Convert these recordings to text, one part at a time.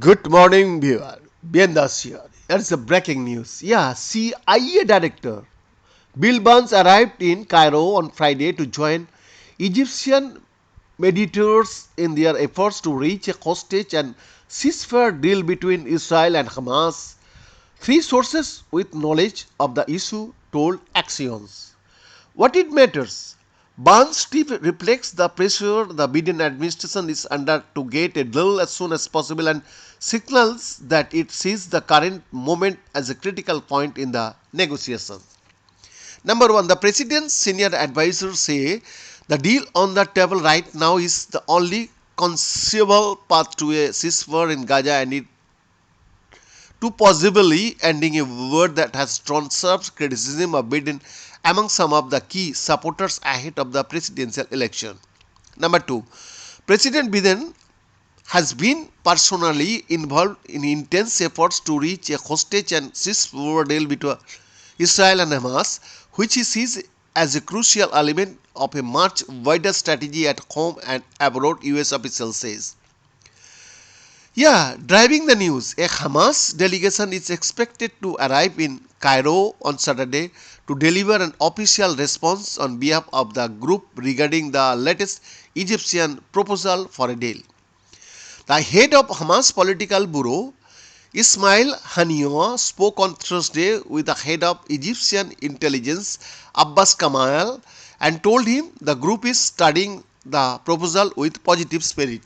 Good morning, viewer. Biendas here. Here's a breaking news. CIA Director Bill Burns arrived in Cairo on Friday to join Egyptian mediators in their efforts to reach a hostage and ceasefire deal between Israel and Hamas. Three sources with knowledge of the issue told Axios. What it matters? Barnes' chief reflects the pressure the Biden administration is under to get a deal as soon as possible and signals that it sees the current moment as a critical point in the negotiations. Number one, the president's senior advisors say the deal on the table right now is the only conceivable path to a ceasefire in Gaza and it to possibly ending a war that has drawn sharp criticism of Biden among some of the key supporters ahead of the presidential election. Number two, President Biden has been personally involved in intense efforts to reach a hostage and ceasefire deal between Israel and Hamas, which he sees as a crucial element of a much wider strategy at home and abroad, US officials says. Driving the news, a Hamas delegation is expected to arrive in Cairo on Saturday to deliver an official response on behalf of the group regarding the latest Egyptian proposal for a deal. The head of Hamas political bureau, Ismail Haniyeh, spoke on Thursday with the head of Egyptian intelligence, Abbas Kamal, and told him the group is studying the proposal with positive spirit.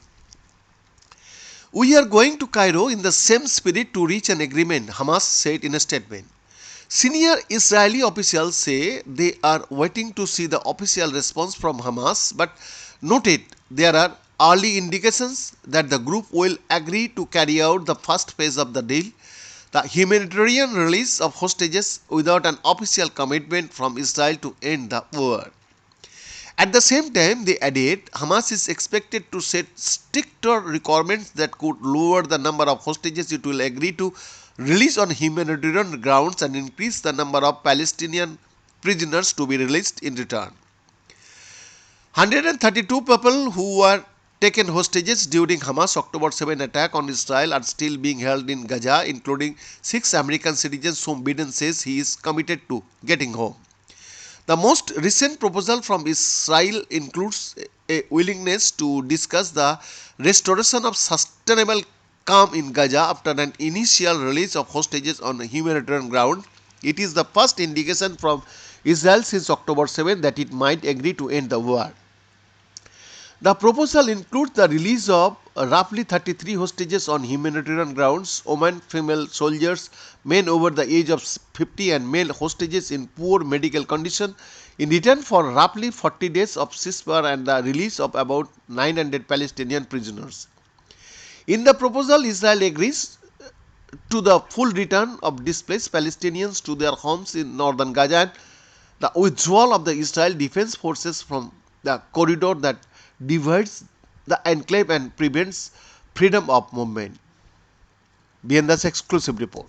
We are going to Cairo in the same spirit to reach an agreement, Hamas said in a statement. Senior Israeli officials say they are waiting to see the official response from Hamas but noted there are early indications that the group will agree to carry out the first phase of the deal, the humanitarian release of hostages without an official commitment from Israel to end the war. At the same time, they added, Hamas is expected to set stricter requirements that could lower the number of hostages it will agree to release on humanitarian grounds and increase the number of Palestinian prisoners to be released in return. 132 people who were taken hostages during Hamas' October 7 attack on Israel are still being held in Gaza, including 6 American citizens whom Biden says he is committed to getting home. The most recent proposal from Israel includes a willingness to discuss the restoration of sustainable calm in Gaza after an initial release of hostages on humanitarian ground. It is the first indication from Israel since October 7 that it might agree to end the war. The proposal includes the release of roughly 33 hostages on humanitarian grounds, women, female soldiers, men over the age of 50 and male hostages in poor medical condition in return for roughly 40 days of ceasefire and the release of about 900 Palestinian prisoners. In the proposal, Israel agrees to the full return of displaced Palestinians to their homes in northern Gaza and the withdrawal of the Israel Defense Forces from the corridor that divides the enclave and prevents freedom of movement. BN's exclusive report.